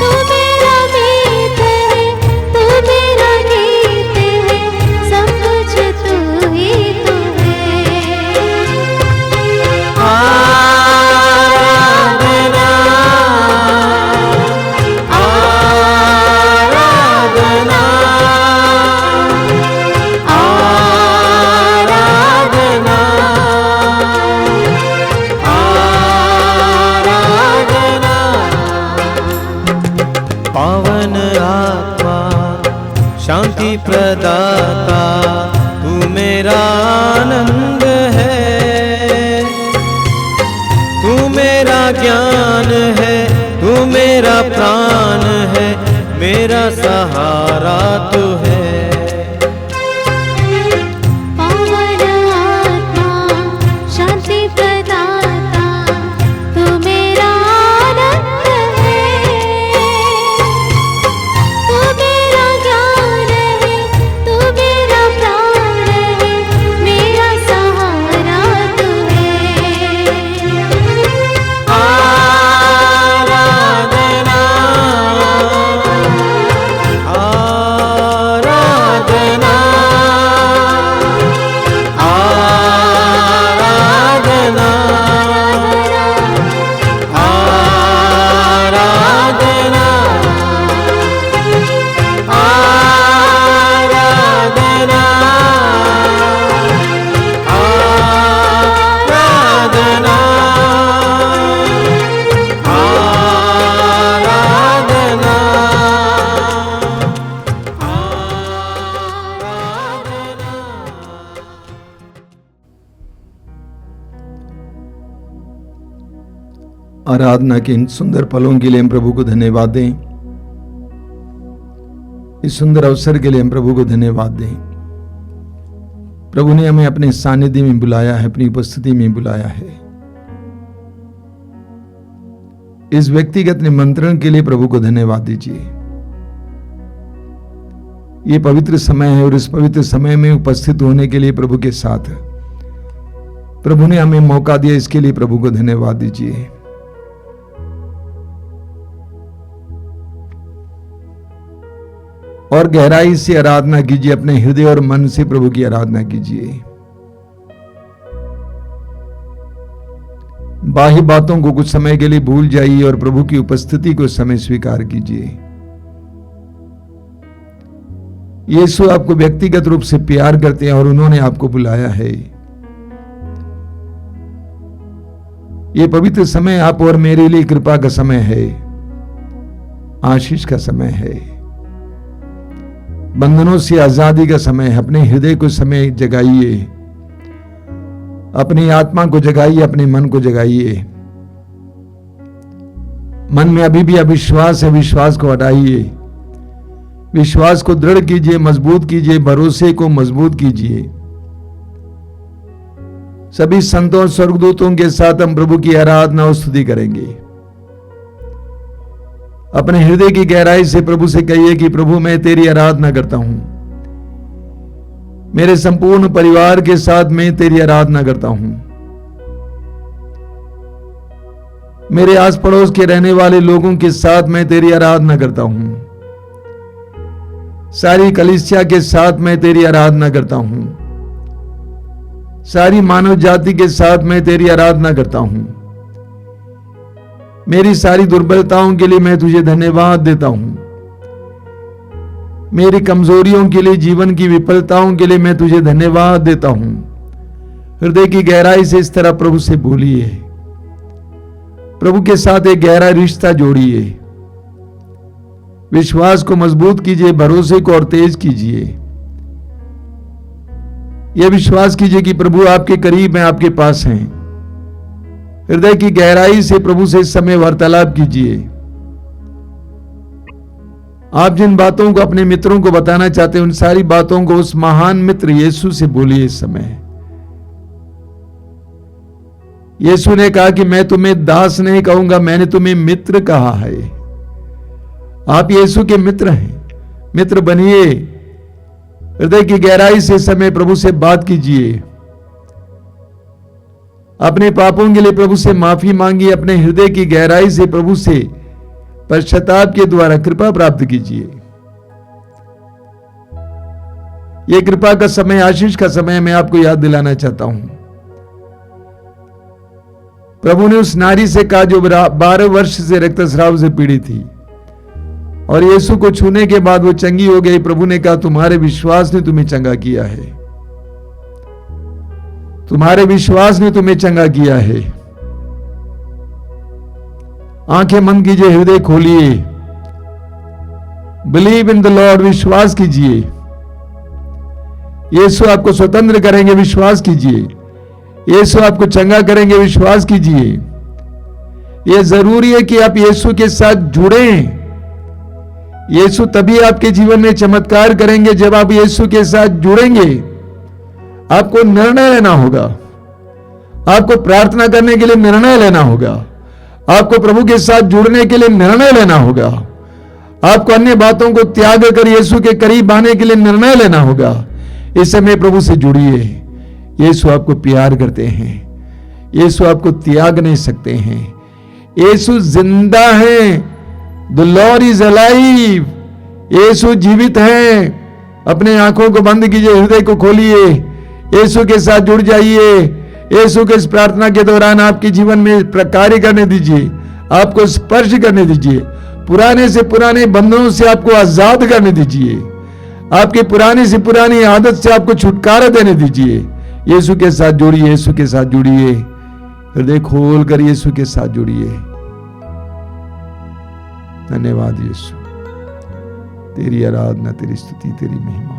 तू मेरा गीत है तू मेरा गीत है सब कुछ तू ही तो है। आराधना आराधना आराधना आराधना। पावन आत्मा शांति प्रदाता तू मेरा आनंद है तू मेरा ज्ञान है तू मेरा प्राण है मेरा सहारा तू है। पावन आत्मा शांति प्रदाता तू मेरा आनंद है तू मेरा ज्ञान है तू मेरा प्राण है मेरा सहारा तू है। आराधना आराधना के इन सुंदर पलों के लिए हम प्रभु को धन्यवाद दें। इस सुंदर अवसर के लिए हम प्रभु को धन्यवाद दें। प्रभु ने हमें अपने सानिध्य में बुलाया है, अपनी उपस्थिति में बुलाया है। इस व्यक्तिगत निमंत्रण के लिए प्रभु को धन्यवाद दीजिए। ये पवित्र समय है और इस पवित्र समय में उपस्थित होने के लिए प्रभु के साथ प्रभु ने हमें मौका दिया, इसके लिए प्रभु को धन्यवाद दीजिए। और गहराई से आराधना कीजिए, अपने हृदय और मन से प्रभु की आराधना कीजिए। बाह्य बातों को कुछ समय के लिए भूल जाइए और प्रभु की उपस्थिति को समय स्वीकार कीजिए। यीशु आपको व्यक्तिगत रूप से प्यार करते हैं और उन्होंने आपको बुलाया है। यह पवित्र समय आप और मेरे लिए कृपा का समय है, आशीष का समय है, बंधनों से आजादी का समय है। अपने हृदय को समय जगाइए, अपनी आत्मा को जगाइए, अपने मन को जगाइए। मन में अभी भी अविश्वास है, विश्वास को हटाइए, विश्वास को दृढ़ कीजिए, मजबूत कीजिए, भरोसे को मजबूत कीजिए। सभी संतों और स्वर्गदूतों के साथ हम प्रभु की आराधना और स्तुति करेंगे। अपने हृदय की गहराई से प्रभु से कहिए कि प्रभु मैं तेरी आराधना करता हूं, मेरे संपूर्ण परिवार के साथ मैं तेरी आराधना करता हूं, मेरे आस पड़ोस के रहने वाले लोगों के साथ मैं तेरी आराधना करता हूं, सारी कलीसिया के साथ मैं तेरी आराधना करता हूं, सारी मानव जाति के साथ मैं तेरी आराधना करता हूं। मेरी सारी दुर्बलताओं के लिए मैं तुझे धन्यवाद देता हूं, मेरी कमजोरियों के लिए, जीवन की विफलताओं के लिए मैं तुझे धन्यवाद देता हूं। हृदय की गहराई से इस तरह प्रभु से बोलिए, प्रभु के साथ एक गहरा रिश्ता जोड़िए, विश्वास को मजबूत कीजिए, भरोसे को और तेज कीजिए। यह विश्वास कीजिए कि प्रभु आपके करीब हैं, आपके पास हैं। हृदय की गहराई से प्रभु से इस समय वार्तालाप कीजिए। आप जिन बातों को अपने मित्रों को बताना चाहते हैं, उन सारी बातों को उस महान मित्र यीशु से बोलिए। इस समय यीशु ने कहा कि मैं तुम्हें दास नहीं कहूंगा, मैंने तुम्हें मित्र कहा है। आप यीशु के मित्र हैं, मित्र बनिए। हृदय की गहराई से समय प्रभु से बात कीजिए। अपने पापों के लिए प्रभु से माफी मांगिए। अपने हृदय की गहराई से प्रभु से पश्चाताप के द्वारा कृपा प्राप्त कीजिए। यह कृपा का समय, आशीष का समय मैं आपको याद दिलाना चाहता हूं। प्रभु ने उस नारी से कहा जो 12 वर्ष से रक्तस्राव से पीड़ित थी और यीशु को छूने के बाद वो चंगी हो गई। प्रभु ने कहा तुम्हारे विश्वास ने तुम्हें चंगा किया है, तुम्हारे विश्वास ने तुम्हें चंगा किया है। आंखें बंद कीजिए, हृदय खोलिए। बिलीव इन द लॉर्ड, विश्वास कीजिए। यीशु आपको स्वतंत्र करेंगे, विश्वास कीजिए। यीशु आपको चंगा करेंगे, विश्वास कीजिए। यह जरूरी है कि आप यीशु के साथ जुड़ें। यीशु तभी आपके जीवन में चमत्कार करेंगे जब आप यीशु के साथ जुड़ेंगे। आपको निर्णय लेना होगा, आपको प्रार्थना करने के लिए निर्णय लेना होगा, आपको प्रभु के साथ जुड़ने के लिए निर्णय लेना होगा, आपको अन्य बातों को त्याग कर यीशु के करीब आने के लिए निर्णय लेना होगा। इस समय प्रभु से जुड़िए। यीशु आपको प्यार करते हैं, यीशु आपको त्याग नहीं सकते हैं। यीशु जिंदा है, द लॉर्ड इज अलाइव। यीशु जीवित है। अपने आंखों को बंद कीजिए, हृदय को खोलिए, यीशु के साथ जुड़ जाइए। यीशु के इस प्रार्थना के दौरान आपके जीवन में कार्य करने दीजिए, आपको स्पर्श करने दीजिए। पुराने से पुराने बंधनों से आपको आजाद करने दीजिए, आपकी पुरानी से पुरानी आदत से आपको छुटकारा देने दीजिए। यीशु के साथ जुड़िए, यीशु के साथ जुड़िए। हृदय खोल कर यीशु के साथ जुड़िए। धन्यवाद यीशु, तेरी आराधना, तेरी स्तुति, तेरी महिमा।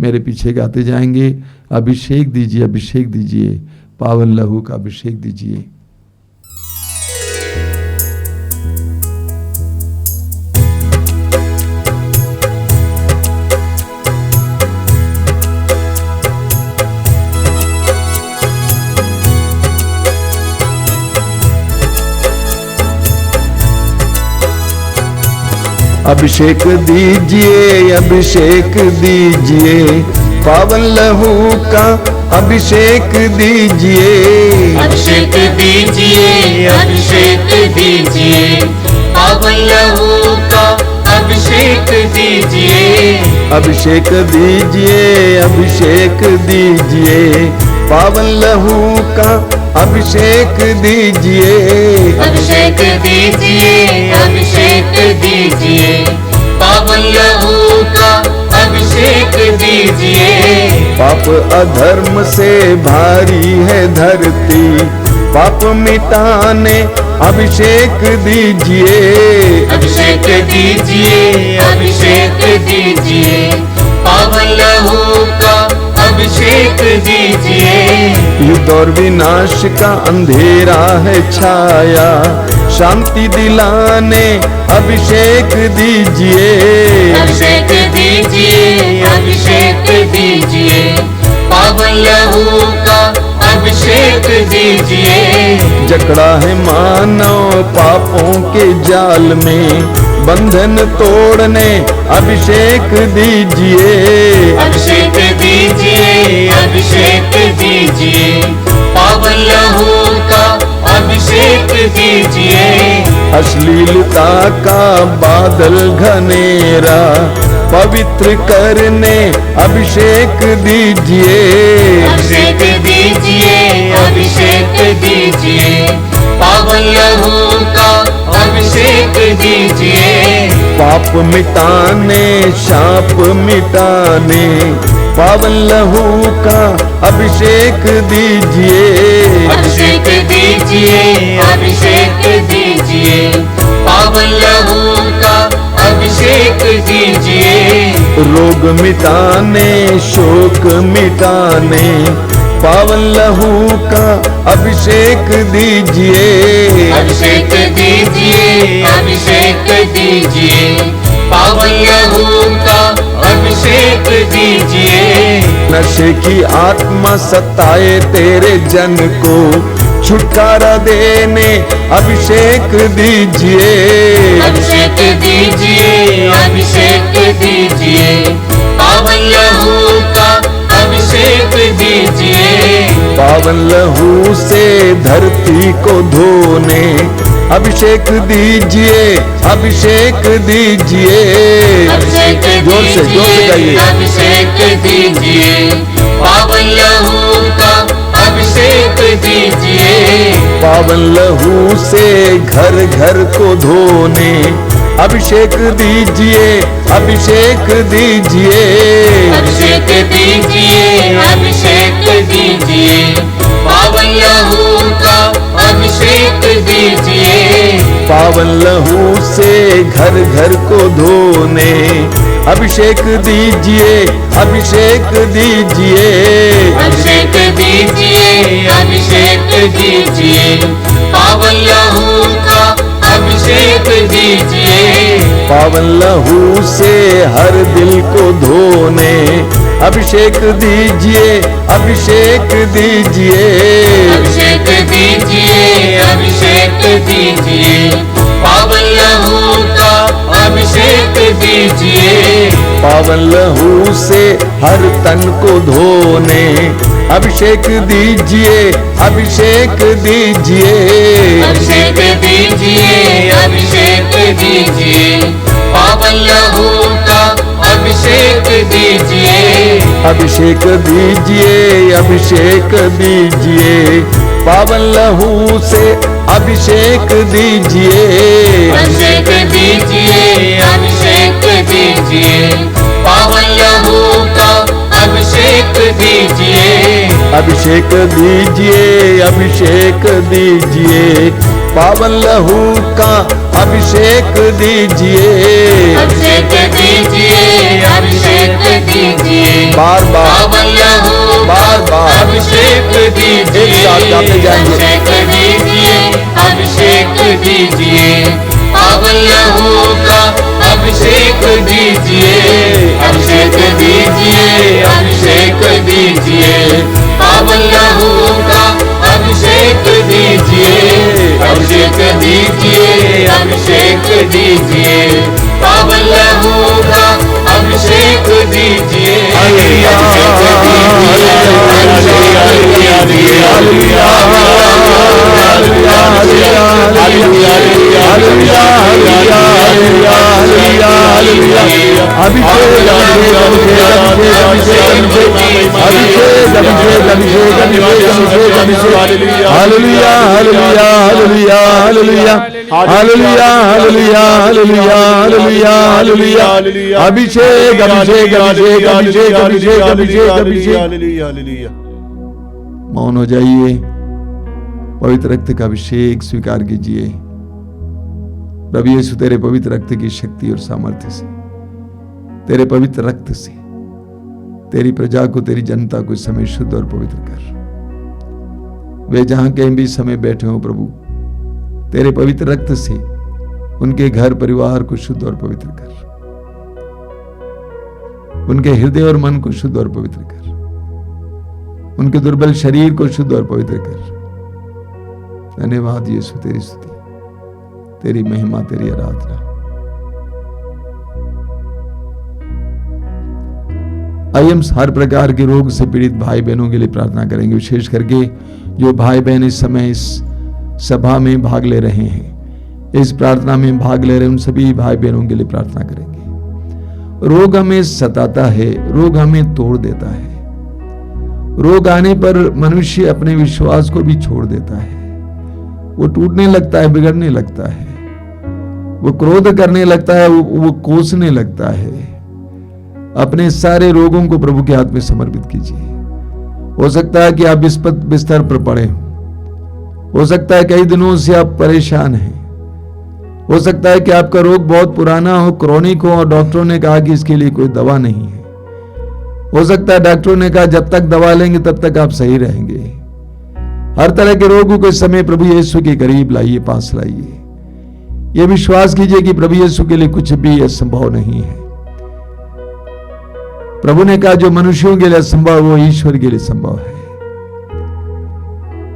मेरे पीछे गाते जाएंगे। अभिषेक दीजिए, अभिषेक दीजिए, पावन लहू का अभिषेक दीजिए। अभिषेक दीजिए, अभिषेक दीजिए, पावन लहू का अभिषेक दीजिए। अभिषेक दीजिए, अभिषेक दीजिए, पावन लहू का अभिषेक दीजिए। अभिषेक दीजिए, अभिषेक दीजिए, पावन लहू का अभिषेक दीजिए। अभिषेक दीजिए, अभिषेक दीजिए, पावन लहू का अभिषेक दीजिए। पाप अधर्म से भारी है धरती, पाप मिटाने अभिषेक दीजिए। अभिषेक दीजिए, अभिषेक दीजिए, पावन लहू का अभिषेक दीजिए। युद्ध और विनाश का अंधेरा है छाया, शांति दिलाने अभिषेक दीजिए। अभिषेक दीजिए, अभिषेक दीजिए, पावन लहू का अभिषेक दीजिए। जकड़ा है मानव पापों के जाल में, बंधन तोड़ने अभिषेक दीजिए। अभिषेक दीजिए, अभिषेक दीजिए, पावन लहू का अभिषेक दीजिए। अश्लीलता का बादल घनेरा पवित्र करने अभिषेक दीजिए। अभिषेक दीजिए, अभिषेक दीजिए, पावन लहू का अभिषेक दीजिए। पाप मिटाने शाप मिटाने पावन लहू का अभिषेक दीजिए। अभिषेक दीजिए, अभिषेक दीजिए, पावन लहू का अभिषेक दीजिए। रोग मिटाने शोक मिटाने पावन लहू का अभिषेक दीजिए। अभिषेक दीजिए, अभिषेक दीजिए, पावन लहू का अभिषेक दीजिए। नशे की आत्मा सताए तेरे जन को छुटकारा देने अभिषेक दीजिए। अभिषेक दीजिए, अभिषेक दीजिए, पावन लहू का अभिषेक दीजिए। पावन लहू से धरती को धोने अभिषेक दीजिए, अभिषेक दीजिए। अभिषेक जोर से गाइए। अभिषेक दीजिए, पावन लहू का अभिषेक दीजिए। पावन लहू से घर घर को धोने अभिषेक दीजिए, अभिषेक दीजिए। अभिषेक दीजिए, अभिषेक दीजिए, पावन लहू का अभिषेक दीजिए। पावन लहू से घर घर को धोने अभिषेक दीजिए, अभिषेक दीजिए। अभिषेक दीजिए, अभिषेक दीजिए, पावन लहू का अभिषेक दीजिए। पावन लहू से हर दिल को धोने अभिषेक दीजिए, अभिषेक दीजिए। अभिषेक दीजिए, अभिषेक दीजिए, पावन लहू का अभिषेक दीजिए। पावन लहू से हर तन को धोने अभिषेक दीजिए, अभिषेक दीजिए। अभिषेक दीजिए, अभिषेक दीजिए, पावन लहू का अभिषेक दीजिए। अभिषेक दीजिए, अभिषेक दीजिए, पावन लहू से अभिषेक दीजिए। अभिषेक दीजिए, अभिषेक दीजिए, पावन लहू का अभिषेक दीजिए। अभिषेक दीजिए, अभिषेक दीजिए, पावन लहू का अभिषेक दीजिए। अभिषेक दीजिए, अभिषेक दीजिए, बार बार पावन लहू का बार बार अभिषेक दीजिए, एक साथ गाते जाएंगे। अभिषेक दीजिए, अभिषेक दीजिए, पावन लहू का अभिषेक दीजिए, अभिषेक दीजिए, अभिषेक दीजिए, पावन लहू का अभिषेक दीजिए, अभिषेक दीजिए, अभिषेक दीजिए, पावन लहू का अभिषेक दीजिए, अभिषेक अभिषेक अभिषेक अभिषेक अभिषेक अभिषेक अभिषेक अभिषेक। मौन हो जाइए, पवित्र रक्त का अभिषेक स्वीकार कीजिए। प्रभु यीशु तेरे पवित्र रक्त की शक्ति और सामर्थ्य से, तेरे पवित्र रक्त से तेरी प्रजा को, तेरी जनता को इस समय शुद्ध और पवित्र कर। वे जहां कहीं भी समय बैठे हो प्रभु, तेरे पवित्र रक्त से उनके घर परिवार को शुद्ध और पवित्र कर, उनके हृदय और मन को शुद्ध और पवित्र कर, उनके दुर्बल शरीर को शुद्ध और पवित्र कर। धन्यवाद यीशु, तेरी स्तुति, तेरी महिमा, तेरी आराधना। आइए हम हर प्रकार के रोग से पीड़ित भाई बहनों के लिए प्रार्थना करेंगे, विशेष करके जो भाई बहन इस समय इस सभा में भाग ले रहे हैं, इस प्रार्थना में भाग ले रहे उन सभी भाई बहनों के लिए प्रार्थना करेंगे। रोग हमें सताता है, रोग हमें तोड़ देता है। रोग आने पर मनुष्य अपने विश्वास को भी छोड़ देता है, वो टूटने लगता है, बिगड़ने लगता है, वो क्रोध करने लगता है, वो कोसने लगता है। अपने सारे रोगों को प्रभु के हाथ में समर्पित कीजिए। हो सकता है कि आप बिस्तर पर पड़े हो सकता है कई दिनों से आप परेशान हैं, हो सकता है कि आपका रोग बहुत पुराना हो, क्रॉनिक हो, और डॉक्टरों ने कहा कि इसके लिए कोई दवा नहीं है। हो सकता है डॉक्टरों ने कहा जब तक दवा लेंगे तब तक आप सही रहेंगे। हर तरह के रोगों को इस समय प्रभु यीशु के करीब लाइए, पास लाइए। ये विश्वास कीजिए कि प्रभु यीशु के लिए कुछ भी असंभव नहीं है। प्रभु ने कहा जो मनुष्यों के लिए असंभव वो ईश्वर के लिए संभव है।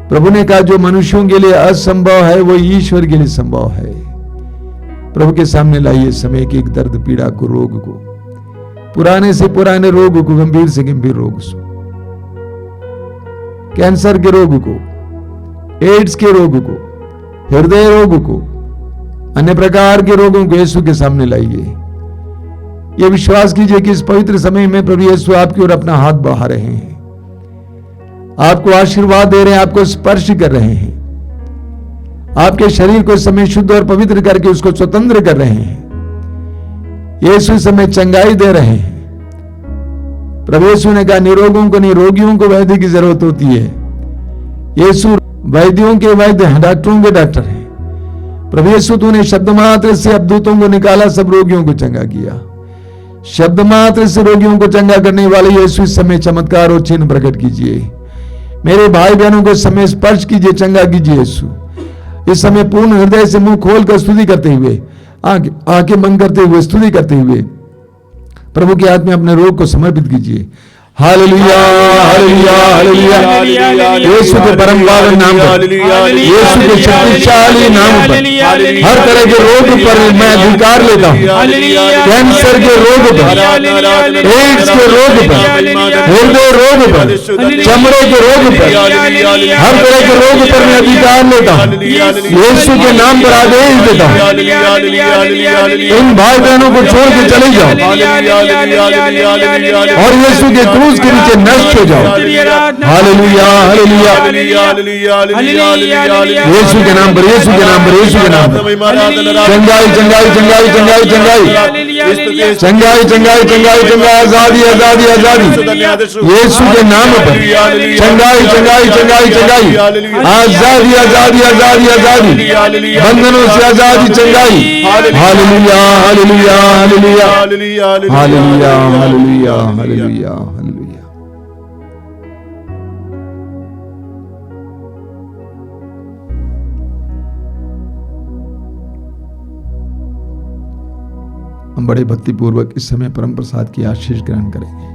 प्रभु ने कहा जो मनुष्यों के लिए असंभव है वो ईश्वर के लिए संभव है। प्रभु के सामने लाइए समय के एक दर्द पीड़ा को, रोग को, पुराने से पुराने रोग को, गंभीर से गंभीर रोग को, कैंसर के रोग को, एड्स के रोग को, हृदय रोग को, अन्य प्रकार के रोगों को यीशु के सामने लाइए। ये विश्वास कीजिए कि इस पवित्र समय में प्रभु यीशु आपकी ओर अपना हाथ बढ़ा रहे हैं, आपको आशीर्वाद दे रहे हैं, आपको स्पर्श कर रहे हैं, आपके शरीर को इस समय शुद्ध और पवित्र करके उसको स्वतंत्र कर रहे हैं। यीशु इस समय चंगाई दे रहे हैं। प्रभु यीशु ने कहा निरोगों को, निरोगियों को वैद्य की जरूरत होती है। यीशु वैद्यों के वैद्य हैं, डॉक्टरों के डॉक्टर हैं। प्रभु यीशु तूने शब्द मात्र से अद्भुतों को निकाला, सब रोगियों को चंगा किया। शब्द मात्र से रोगियों को चंगा करने वाले यीशु इस समय चमत्कार और चिन्ह प्रकट कीजिए। मेरे भाई बहनों को इस समय स्पर्श कीजिए, चंगा कीजिए। यीशु इस समय पूर्ण हृदय से मुंह खोल कर स्तुति करते हुए, आंखें बंद करते हुए स्तुति करते हुए प्रभु के हाथ में अपने रोग को समर्पित कीजिए। Hallelujah, hallelujah, hallelujah. यीशु के परम पावन नाम पर, यीशु के शक्तिशाली नाम पर हर तरह के रोग पर मैं अधिकार लेता हूँ। कैंसर के रोग पर, एड्स के रोग पर, हृदय रोग पर, चमड़े के रोग पर, हर तरह के रोग पर मैं अधिकार लेता हूँ। यीशु के नाम पर आदेश देता हूँ, इन भाई बहनों को छोड़ के चले जाओ और यीशु के क्रूस के नीचे नष्ट हो जाओ। हालेलुया, हालेलुया, यीशु के नाम पर, यीशु के नाम पर, यीशु के नाम पर चंगाई, चंगाई, चंगाई, चंगाई, चंगाई। हालेलुया। चंगाई चंगाई चंगाई चंगाई, आजादी आजादी आजादी यीशु के नाम पर चंगाई चंगाई चंगाई चंगाई, आजादी आजादी आजादी आजादी, बंधनों से आजादी, चंगाई। Hallelujah hallelujah hallelujah hallelujah hallelujah hallelujah hallelujah. हम बड़े भक्तिपूर्वक इस समय परम प्रसाद की आशीष ग्रहण करेंगे।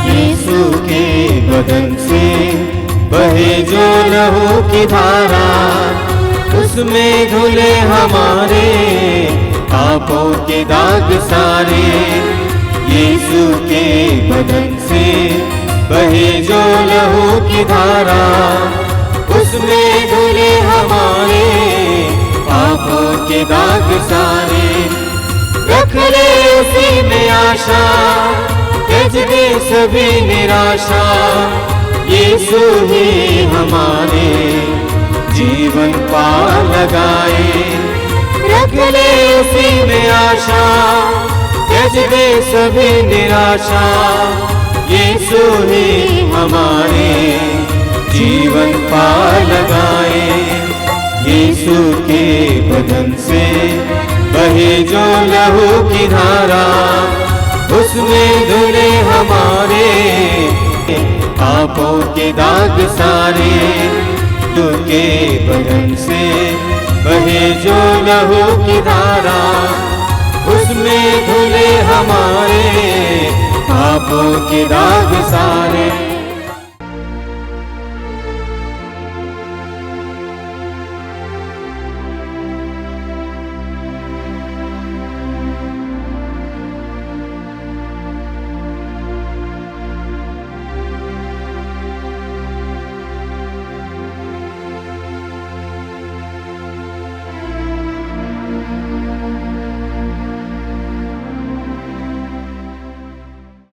यीशु के बदन से बहे जो लहू की धारा, उसमें धुले हमारे पापों के दाग सारे। यीशु के बदन से बहे जो लहू की धारा, उसमें धुले हमारे पापों के दाग सारे। रख ले उसी में आशा, त्यज दे सभी निराशा। यीशु ही हमारे जीवन पार लगाए। रख ले उसी में आशा, त्यज दे सभी निराशा। यीशु ही हमारे जीवन पार लगाए। यीशु के बदन से बहे जो लहू की धारा, उसमें धुले हमारे पापों के दाग सारे। यीशु के बदन से बहे जो लहू की धारा, उसमें धुले हमारे पापों के दाग सारे।